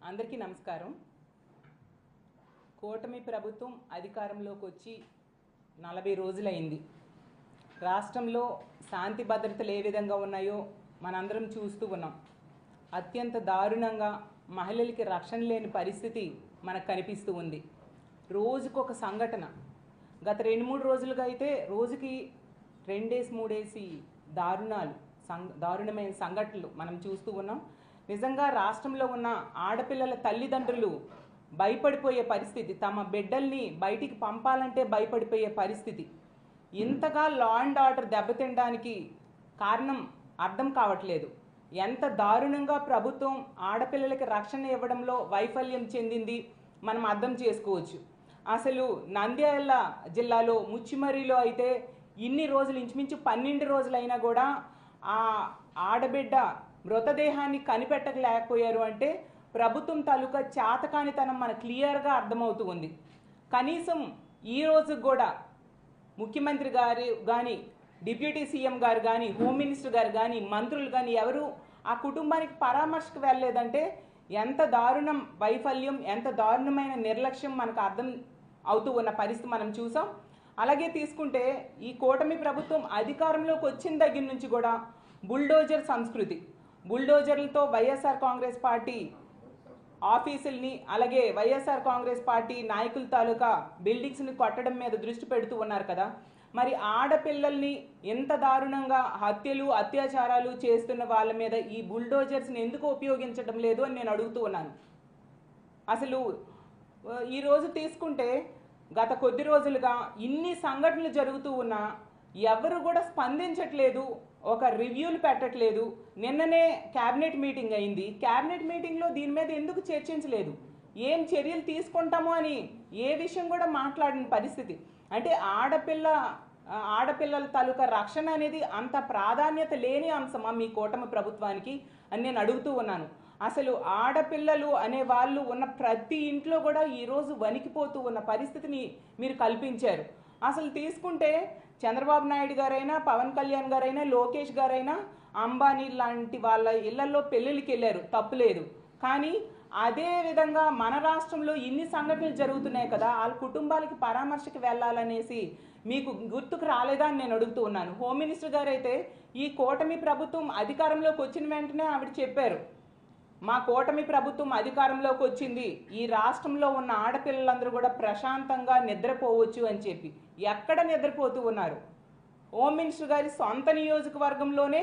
అందరికీ నమస్కారం. కూటమి ప్రభుత్వం అధికారంలోకి వచ్చి 40 రోజులైంది. రాష్ట్రంలో శాంతి భద్రతలు ఏ విధంగా ఉన్నాయో మనందరం చూస్తూ ఉన్నాం. అత్యంత దారుణంగా మహిళలకి రక్షణ లేని పరిస్థితి మనకు కనిపిస్తూ ఉంది. రోజుకొక సంఘటన. గత 2-3 రోజులుగా అయితే రోజుకి 2-3 దారుణమైన సంఘటనలు మనం చూస్తూ ఉన్నాం. నిజంగా రాష్ట్రంలో ఉన్న ఆడపిల్లల తల్లిదండ్రులు భయపడిపోయే పరిస్థితి, తమ బిడ్డల్ని బయటికి పంపాలంటే భయపడిపోయే పరిస్థితి. ఇంతగా లా అండ్ ఆర్డర్ దెబ్బతినడానికి కారణం అర్థం కావట్లేదు. ఎంత దారుణంగా ప్రభుత్వం ఆడపిల్లలకి రక్షణ ఇవ్వడంలో వైఫల్యం చెందింది మనం అర్థం చేసుకోవచ్చు. అసలు నంద్యాల జిల్లాలో ముచ్చిమర్రిలో అయితే ఇన్ని రోజులు, ఇంచుమించు 12 రోజులైనా కూడా ఆ ఆడబిడ్డ మృతదేహాన్ని కనిపెట్టలేకపోయారు అంటే ప్రభుత్వం తాలూకా చేతకానితనం మనకు క్లియర్గా అర్థమవుతూ ఉంది. కనీసం ఈ రోజు కూడా ముఖ్యమంత్రి గారు కానీ, డిప్యూటీ సీఎం గారు కానీ, హోమ్ మినిస్టర్ గారు కానీ, మంత్రులు కానీ ఎవరు ఆ కుటుంబానికి పరామర్శకు వెళ్ళలేదంటే ఎంత దారుణం వైఫల్యం, ఎంత దారుణమైన నిర్లక్ష్యం మనకు అర్థం అవుతూ ఉన్న పరిస్థితి మనం చూసాం. అలాగే తీసుకుంటే ఈ కూటమి ప్రభుత్వం అధికారంలోకి వచ్చిన దగ్గర నుంచి కూడా బుల్డోజర్ సంస్కృతి, బుల్డోజర్లతో వైఎస్ఆర్ కాంగ్రెస్ పార్టీ ఆఫీసుల్ని, అలాగే వైఎస్ఆర్ కాంగ్రెస్ పార్టీ నాయకుల తాలూకా బిల్డింగ్స్ని కొట్టడం మీద దృష్టి పెడుతూ ఉన్నారు కదా. మరి ఆడపిల్లల్ని ఎంత దారుణంగా హత్యలు, అత్యాచారాలు చేస్తున్న వాళ్ళ మీద ఈ బుల్డోజర్స్ని ఎందుకు ఉపయోగించడం లేదు అని నేను అడుగుతూ ఉన్నాను. అసలు ఈరోజు తీసుకుంటే గత కొద్ది రోజులుగా ఇన్ని సంఘటనలు జరుగుతూ ఉన్నా ఎవరు కూడా స్పందించట్లేదు, ఒక రివ్యూలు పెట్టట్లేదు. నిన్ననే క్యాబినెట్ మీటింగ్ అయింది. క్యాబినెట్ మీటింగ్లో దీని మీద ఎందుకు చర్చించలేదు, ఏం చర్యలు తీసుకుంటామో అని ఏ విషయం కూడా మాట్లాడిన పరిస్థితి. అంటే ఆడపిల్లల తాలూకా రక్షణ అనేది అంత ప్రాధాన్యత లేని అంశమా మీ కూటమి ప్రభుత్వానికి అని నేను అడుగుతూ ఉన్నాను. అసలు ఆడపిల్లలు అనే వాళ్ళు ఉన్న ప్రతి ఇంట్లో కూడా ఈరోజు వణికిపోతూ ఉన్న పరిస్థితిని మీరు కల్పించారు. అసలు తీసుకుంటే చంద్రబాబు నాయుడు గారైనా, పవన్ కళ్యాణ్ గారైనా, లోకేష్ గారైనా అంబానీ లాంటి వాళ్ళ ఇళ్లలో పెళ్ళిళ్ళకి వెళ్ళారు, తప్పులేదు. కానీ అదే విధంగా మన రాష్ట్రంలో ఇన్ని సంఘటనలు జరుగుతున్నాయి కదా, వాళ్ళ కుటుంబాలకి పరామర్శకి వెళ్ళాలనేసి మీకు గుర్తుకు రాలేదా అని నేను అడుగుతూ ఉన్నాను. హోమ్ మినిస్టర్ గారు అయితే ఈ కూటమి ప్రభుత్వం అధికారంలోకి వచ్చిన వెంటనే ఆవిడ చెప్పారు, మా కూటమి ప్రభుత్వం అధికారంలోకి వచ్చింది, ఈ రాష్ట్రంలో ఉన్న ఆడపిల్లలందరూ కూడా ప్రశాంతంగా నిద్రపోవచ్చు అని చెప్పి. ఎక్కడ నిద్రపోతూ ఉన్నారు? హోమ్ మినిస్టర్ గారి సొంత నియోజకవర్గంలోనే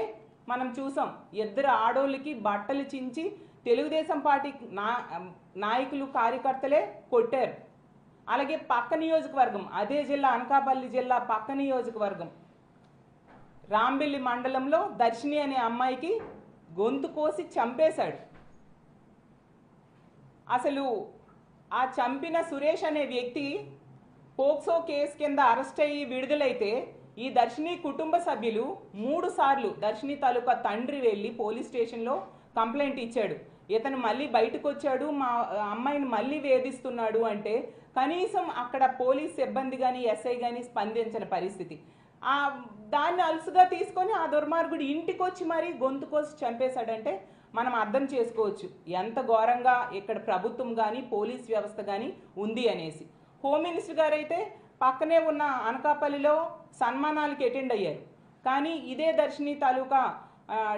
మనం చూసాం, 2 ఆడోళ్ళకి బట్టలు చించి తెలుగుదేశం పార్టీ నాయకులు, కార్యకర్తలే కొట్టారు. అలాగే పక్క నియోజకవర్గం, అదే జిల్లా, అనకాపల్లి జిల్లా పక్క నియోజకవర్గం రాంబిల్లి మండలంలో దర్శిని అనే అమ్మాయికి గొంతు కోసి చంపేశాడు. అసలు ఆ చంపిన సురేష్ అనే వ్యక్తి పోక్సో కేసు కింద అరెస్ట్ అయ్యి విడుదలైతే ఈ దర్శిని కుటుంబ సభ్యులు 3 సార్లు దర్శిని తాలూకా తండ్రి వెళ్ళి పోలీస్ స్టేషన్లో కంప్లైంట్ ఇచ్చాడు. ఇతను మళ్ళీ బయటకు వచ్చాడు, మా అమ్మాయిని మళ్ళీ వేధిస్తున్నాడు అంటే కనీసం అక్కడ పోలీస్ సిబ్బంది కానీ, ఎస్ఐ కానీ స్పందించిన పరిస్థితి. దాన్ని అలుసుగా తీసుకొని ఆ దుర్మార్గుడు ఇంటికి వచ్చి మరీ గొంతు కోసి చంపేశాడంటే మనం అర్థం చేసుకోవచ్చు ఎంత ఘోరంగా ఇక్కడ ప్రభుత్వం కానీ, పోలీస్ వ్యవస్థ కానీ ఉంది అనేసి. హోమ్ మినిస్టర్ గారు అయితే పక్కనే ఉన్న అనకాపల్లిలో సన్మానాలకి అటెండ్ అయ్యారు. కానీ ఇదే దర్శిని తాలూకా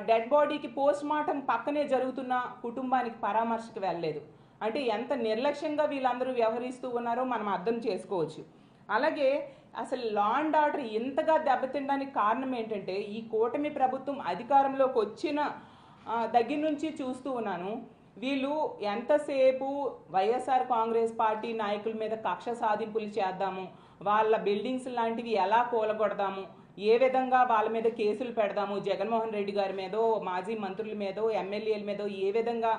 డెడ్ బాడీకి పోస్ట్ మార్టం పక్కనే జరుగుతున్న కుటుంబానికి పరామర్శకు వెళ్ళలేదు. అంటే ఎంత నిర్లక్ష్యంగా వీళ్ళందరూ వ్యవహరిస్తూ ఉన్నారో మనం అర్థం చేసుకోవచ్చు. అలాగే అసలు లా అండ్ ఆర్డర్ ఇంతగా దెబ్బతినడానికి కారణం ఏంటంటే ఈ కూటమి ప్రభుత్వం అధికారంలోకి వచ్చిన దగ్గర నుంచి చూస్తూ ఉన్నాను, వీళ్ళు ఎంతసేపు వైఎస్ఆర్ కాంగ్రెస్ పార్టీ నాయకుల మీద కక్ష సాధింపులు చేద్దాము, వాళ్ళ బిల్డింగ్స్ లాంటివి ఎలా కూలగొడదాము, ఏ విధంగా వాళ్ళ మీద కేసులు పెడదాము, జగన్మోహన్ రెడ్డి గారి మీదో, మాజీ మంత్రుల మీదో, ఎమ్మెల్యేల మీదో ఏ విధంగా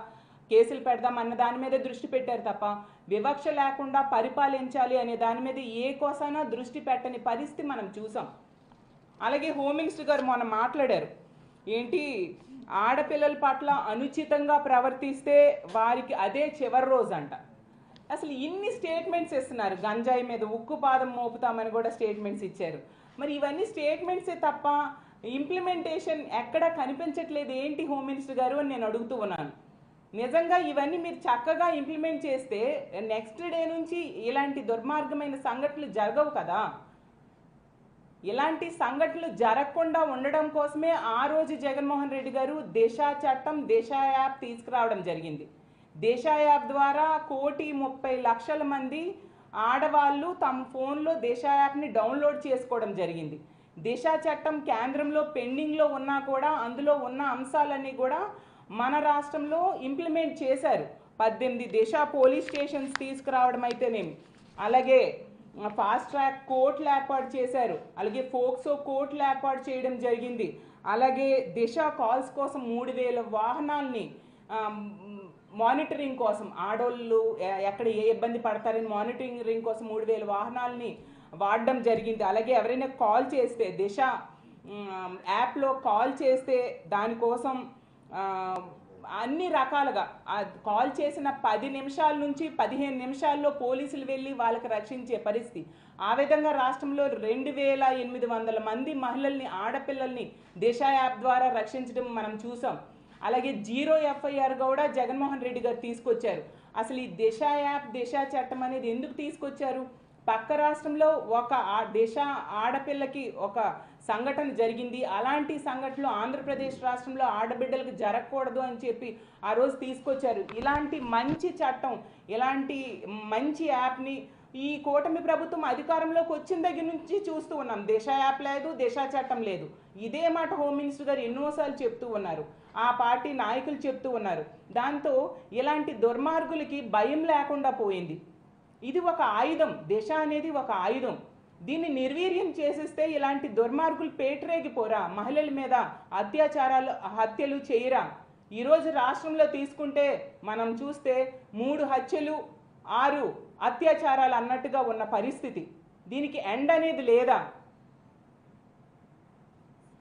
కేసులు పెడదాం అన్న దాని మీద దృష్టి పెట్టారు తప్ప వివక్ష లేకుండా పరిపాలించాలి అనే దాని మీద ఏ కోసానా దృష్టి పెట్టని పరిస్థితి మనం చూసాం. అలాగే హోమ్ మినిస్టర్ గారు మొన్న మాట్లాడారు, ఏంటి ఆడపిల్లల పట్ల అనుచితంగా ప్రవర్తిస్తే వారికి అదే చివరి రోజు అంట. అసలు ఇన్ని స్టేట్మెంట్స్ ఇస్తున్నారు, గంజాయి మీద ఉక్కుపాదం మోపుతామని కూడా స్టేట్మెంట్స్ ఇచ్చారు. మరి ఇవన్నీ స్టేట్మెంట్సే తప్ప ఇంప్లిమెంటేషన్ ఎక్కడా కనిపించట్లేదు ఏంటి హోమ్ మినిస్టర్ గారు అని నేను అడుగుతూ ఉన్నాను. నిజంగా ఇవన్నీ మీరు చక్కగా ఇంప్లిమెంట్ చేస్తే నెక్స్ట్ డే నుంచి ఇలాంటి దుర్మార్గమైన సంఘటనలు జరగవు కదా. ఇలాంటి సంఘటనలు జరగకుండా ఉండడం కోసమే ఆ రోజు జగన్మోహన్ రెడ్డి గారు దిశ చట్టం, దిశ యాప్ తీసుకురావడం జరిగింది. దిశ యాప్ ద్వారా 1,30,00,000 మంది ఆడవాళ్ళు తమ ఫోన్లో దిశ యాప్ని డౌన్లోడ్ చేసుకోవడం జరిగింది. దిశ చట్టం కేంద్రంలో పెండింగ్లో ఉన్నా కూడా అందులో ఉన్న అంశాలన్నీ కూడా మన రాష్ట్రంలో ఇంప్లిమెంట్ చేశారు. 18 దిశ పోలీస్ స్టేషన్స్ తీసుకురావడం అయితేనేమి, అలాగే ఫాస్ట్ ట్రాక్ కోర్టులు ఏర్పాటు చేశారు, అలాగే ఫోక్సో కోర్టులు ఏర్పాటు చేయడం జరిగింది. అలాగే దిశ కాల్స్ కోసం 3,000 వాహనాల్ని మానిటరింగ్ కోసం, ఆడోళ్ళు ఎక్కడ ఏ ఇబ్బంది పడతారని మానిటరింగ్ కోసం 3,000 వాహనాలని వాడడం జరిగింది. అలాగే ఎవరైనా కాల్ చేస్తే దిశ యాప్లో కాల్ చేస్తే దానికోసం అన్ని రకాలుగా కాల్ చేసిన 10 నిమిషాల నుంచి 15 నిమిషాల్లో పోలీసులు వెళ్ళి వాళ్ళకి రక్షించే పరిస్థితి. ఆ విధంగా రాష్ట్రంలో 2,800 మంది మహిళల్ని, ఆడపిల్లల్ని దిశ యాప్ ద్వారా రక్షించడం మనం చూసాం. అలాగే 0 FIR కూడా జగన్మోహన్ రెడ్డి గారు తీసుకొచ్చారు. అసలు ఈ దిశ యాప్, దిశ చట్టం అనేది ఎందుకు తీసుకొచ్చారు? పక్క రాష్ట్రంలో ఒక దిశ ఆడపిల్లకి ఒక సంఘటన జరిగింది, అలాంటి సంఘటనలు ఆంధ్రప్రదేశ్ రాష్ట్రంలో ఆడబిడ్డలకు జరగకూడదు అని చెప్పి ఆ రోజు తీసుకొచ్చారు. ఇలాంటి మంచి చట్టం, ఇలాంటి మంచి యాప్ని ఈ కూటమి ప్రభుత్వం అధికారంలోకి వచ్చిన దగ్గర నుంచి చూస్తూ ఉన్నాం. దిశ యాప్ లేదు, దిశ చట్టం లేదు. ఇదే మాట హోమ్ మినిస్టర్ గారు ఎన్నోసార్లు చెప్తూ ఉన్నారు, ఆ పార్టీ నాయకులు చెప్తూ ఉన్నారు. దాంతో ఇలాంటి దుర్మార్గులకి భయం లేకుండా పోయింది. ఇది ఒక ఆయుధం, దిశ అనేది ఒక ఆయుధం. దీన్ని నిర్వీర్యం చేసేస్తే ఇలాంటి దుర్మార్గులు పేటరేగిపోరా? మహిళల మీద అత్యాచారాలు, హత్యలు చేయరా? ఈరోజు రాష్ట్రంలో తీసుకుంటే మనం చూస్తే 3 హత్యలు 6 అత్యాచారాలు అన్నట్టుగా ఉన్న పరిస్థితి. దీనికి ఎండ్ అనేది లేదా?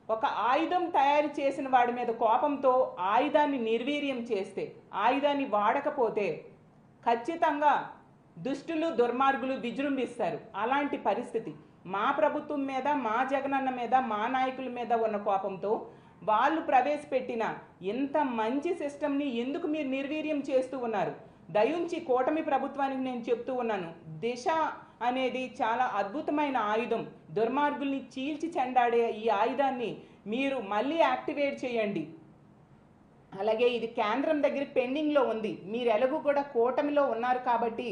ఒక ఆయుధం తయారు చేసిన వాడి మీద కోపంతో ఆయుధాన్ని నిర్వీర్యం చేస్తే, ఆయుధాన్ని వాడకపోతే ఖచ్చితంగా దుష్టులు, దుర్మార్గులు విజృంభిస్తారు. అలాంటి పరిస్థితి మా ప్రభుత్వం మీద, మా జగనన్న మీద, మా నాయకుల మీద ఉన్న కోపంతో వాళ్ళు ప్రవేశపెట్టిన ఇంత మంచి సిస్టమ్ని ఎందుకు మీరు నిర్వీర్యం చేస్తూ ఉన్నారు? దయుంచి కూటమి ప్రభుత్వానికి నేను చెప్తూ ఉన్నాను, దిశ అనేది చాలా అద్భుతమైన ఆయుధం. దుర్మార్గుల్ని చీల్చి చెండాడే ఈ ఆయుధాన్ని మీరు మళ్ళీ యాక్టివేట్ చేయండి. అలాగే ఇది కేంద్రం దగ్గర పెండింగ్లో ఉంది. మీరు ఎలాగూ కూడా కూటమిలో ఉన్నారు కాబట్టి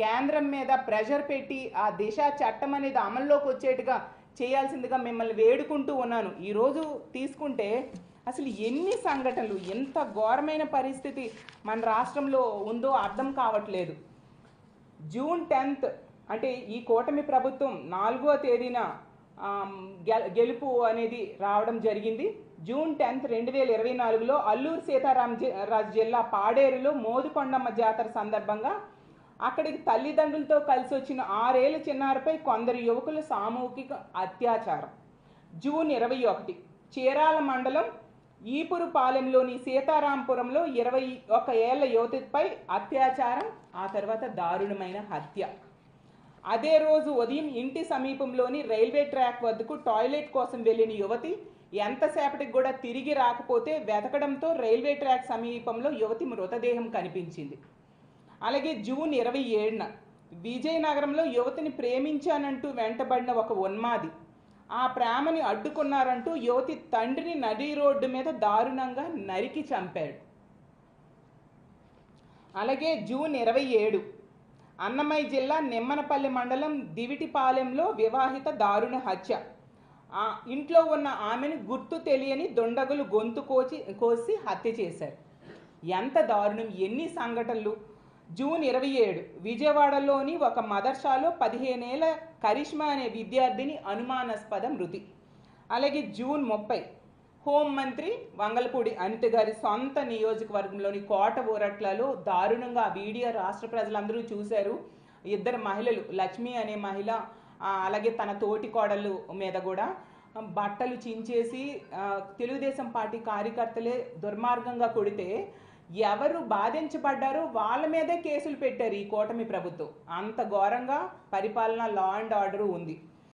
కేంద్రం మీద ప్రెషర్ పెట్టి ఆ దిశ చట్టం అనేది అమల్లోకి వచ్చేట్టుగా చేయాల్సిందిగా మిమ్మల్ని వేడుకుంటూ ఉన్నాను. ఈరోజు తీసుకుంటే అసలు ఎన్ని సంఘటనలు, ఎంత ఘోరమైన పరిస్థితి మన రాష్ట్రంలో ఉందో అర్థం కావట్లేదు. జూన్ 10th అంటే ఈ కూటమి ప్రభుత్వం 4వ తేదీన గెలుపు అనేది రావడం జరిగింది. జూన్ 10th 2024లో అల్లూరు సీతారామరాజు జిల్లా పాడేరులో మోదుకొండమ్మ జాతర సందర్భంగా అక్కడికి తల్లిదండ్రులతో కలిసి వచ్చిన 6 ఏళ్ల చిన్నారిపై కొందరు యువకుల సామూహిక అత్యాచారం. జూన్ 21 చీరాల మండలం ఈపురుపాలెంలోని సీతారాంపురంలో 21 ఏళ్ల యువతిపై అత్యాచారం, ఆ తర్వాత దారుణమైన హత్య. అదే రోజు ఉదయం ఇంటి సమీపంలోని రైల్వే ట్రాక్ వద్దకు టాయిలెట్ కోసం వెళ్ళిన యువతి ఎంతసేపటికి కూడా తిరిగి రాకపోతే వెతకడంతో రైల్వే ట్రాక్ సమీపంలో యువతి మృతదేహం కనిపించింది. అలాగే జూన్ 27న విజయనగరంలో యువతిని ప్రేమించానంటూ వెంటబడిన ఒక ఉన్మాది ఆ ప్రేమని అడ్డుకున్నారంటూ యువతి తండ్రిని నడి రోడ్డు మీద దారుణంగా నరికి చంపాడు. అలాగే జూన్ 27 అన్నమయ్య జిల్లా నిమ్మనపల్లి మండలం దివిటిపాలెంలో వివాహిత దారుణ హత్య. ఇంట్లో ఉన్న ఆమెను గుర్తు తెలియని దుండగులు గొంతు కోసి హత్య చేశారు. ఎంత దారుణం, ఎన్ని సంఘటనలు! జూన్ 27 విజయవాడలోని ఒక మదర్సాలో 15 ఏళ్ల కరిష్మా అనే విద్యార్థిని అనుమానాస్పద మృతి. అలాగే జూన్ 30 హోంమంత్రి వంగలపూడి అనిత గారి సొంత నియోజకవర్గంలోని కోట ఊరట్లలో దారుణంగా ఆ వీడియో రాష్ట్ర ప్రజలందరూ చూశారు. 2 మహిళలు, లక్ష్మి అనే మహిళ అలాగే తన తోటి కోడలు మీద కూడా బట్టలు చించేసి తెలుగుదేశం పార్టీ కార్యకర్తలే దుర్మార్గంగా కొడితే ఎవరు బాధించబడ్డారో వాళ్ళ మీదే కేసులు పెట్టారు ఈ కూటమి ప్రభుత్వం. అంత ఘోరంగా పరిపాలన, లా అండ్ ఆర్డర్ ఉంది.